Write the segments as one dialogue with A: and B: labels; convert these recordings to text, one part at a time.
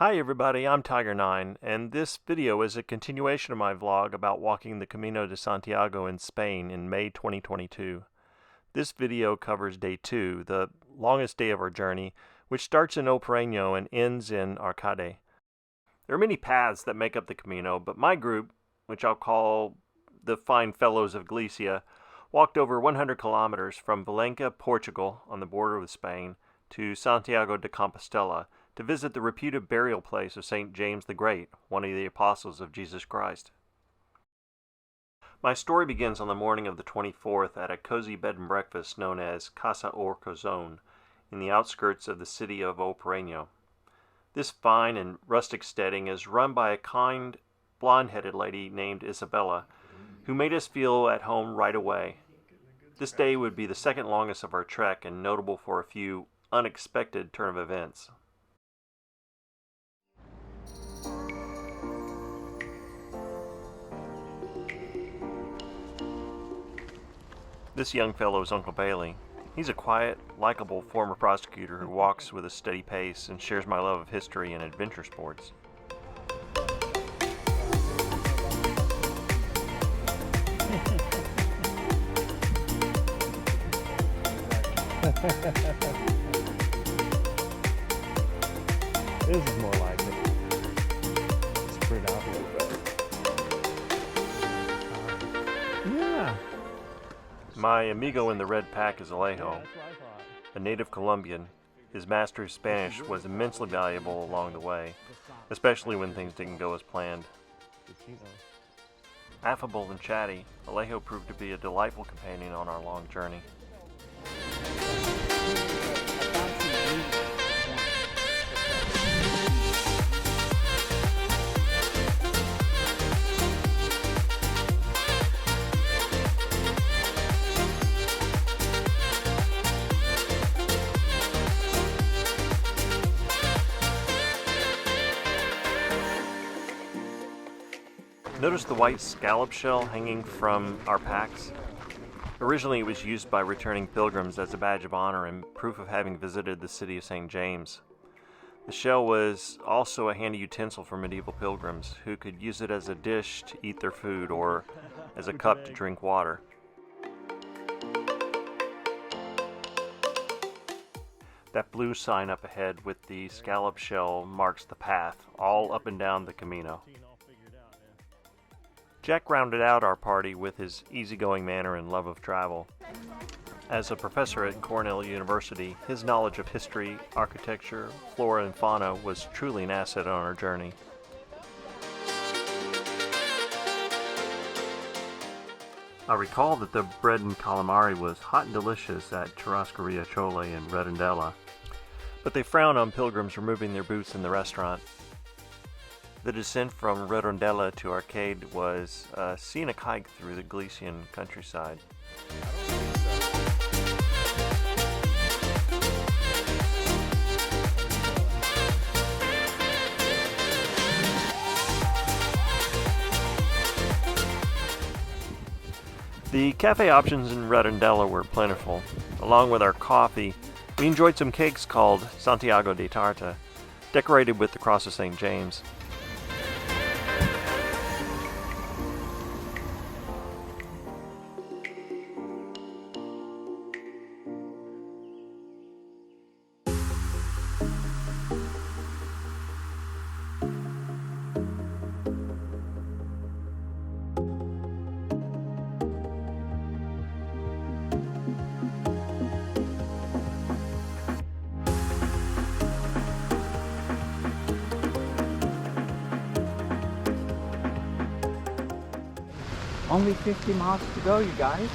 A: Hi everybody, I'm Tiger9, and this video is a continuation of my vlog about walking the Camino de Santiago in Spain in May 2022. This video covers day 2, the longest day of our journey, which starts in Oporreño and ends in Arcade. There are many paths that make up the Camino, but my group, which I'll call the Fine Fellows of Galicia, walked over 100 kilometers from Valencia, Portugal, on the border with Spain, to Santiago de Compostela, to visit the reputed burial place of St. James the Great, one of the apostles of Jesus Christ. My story begins on the morning of the 24th at a cozy bed and breakfast known as Casa Orcozón in the outskirts of the city of Oporreño. This fine and rustic steading is run by a kind, blonde-headed lady named Isabella, who made us feel at home right away. This day would be the second longest of our trek and notable for a few unexpected turn of events. This young fellow is Uncle Bailey. He's a quiet, likable former prosecutor who walks with a steady pace and shares my love of history and adventure sports.
B: This is more like it. It's pretty obvious. Yeah.
A: My amigo in the red pack is Alejo, a native Colombian. His mastery of Spanish was immensely valuable along the way, especially when things didn't go as planned. Affable and chatty, Alejo proved to be a delightful companion on our long journey. Notice the white scallop shell hanging from our packs? Originally it was used by returning pilgrims as a badge of honor and proof of having visited the city of St. James. The shell was also a handy utensil for medieval pilgrims who could use it as a dish to eat their food or as a cup to drink water. That blue sign up ahead with the scallop shell marks the path all up and down the Camino. Jack rounded out our party with his easygoing manner and love of travel. As a professor at Cornell University, his knowledge of history, architecture, flora, and fauna was truly an asset on our journey. I recall that the bread and calamari was hot and delicious at Churrascaria Chole in Redondela, but they frown on pilgrims removing their boots in the restaurant. The descent from Redondela to Arcade was a scenic hike through the Galician countryside. The cafe options in Redondela were plentiful. Along with our coffee, we enjoyed some cakes called Santiago de Tarta, decorated with the Cross of St. James.
C: Only 50 miles to go, you guys.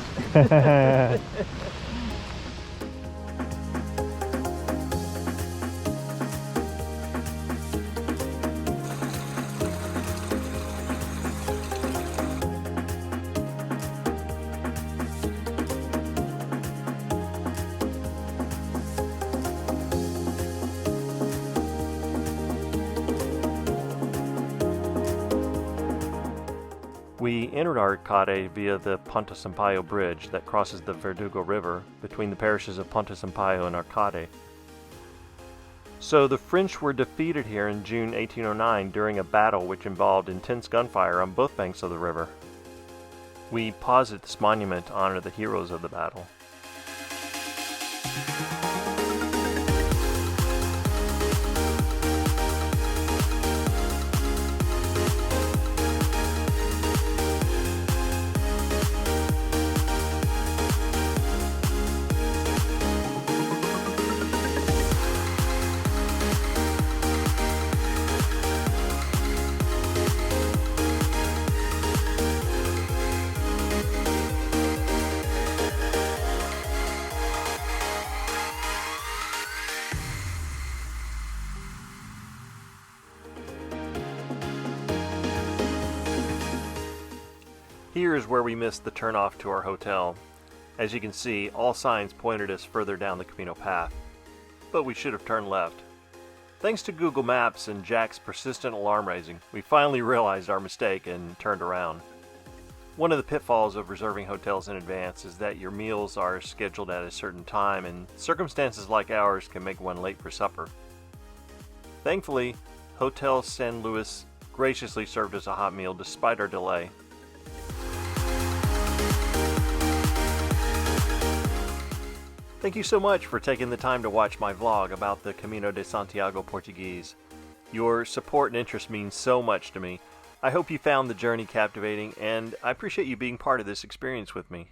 A: We entered Arcade via the Ponte Sampaio bridge that crosses the Verdugo River between the parishes of Ponte Sampaio and Arcade. So the French were defeated here in June 1809 during a battle which involved intense gunfire on both banks of the river. We pause at this monument to honor the heroes of the battle. Here is where we missed the turnoff to our hotel. As you can see, all signs pointed us further down the Camino path, but we should have turned left. Thanks to Google Maps and Jack's persistent alarm raising, we finally realized our mistake and turned around. One of the pitfalls of reserving hotels in advance is that your meals are scheduled at a certain time, and circumstances like ours can make one late for supper. Thankfully, Hotel San Luis graciously served us a hot meal despite our delay. Thank you so much for taking the time to watch my vlog about the Camino de Santiago Portuguese. Your support and interest means so much to me. I hope you found the journey captivating, and I appreciate you being part of this experience with me.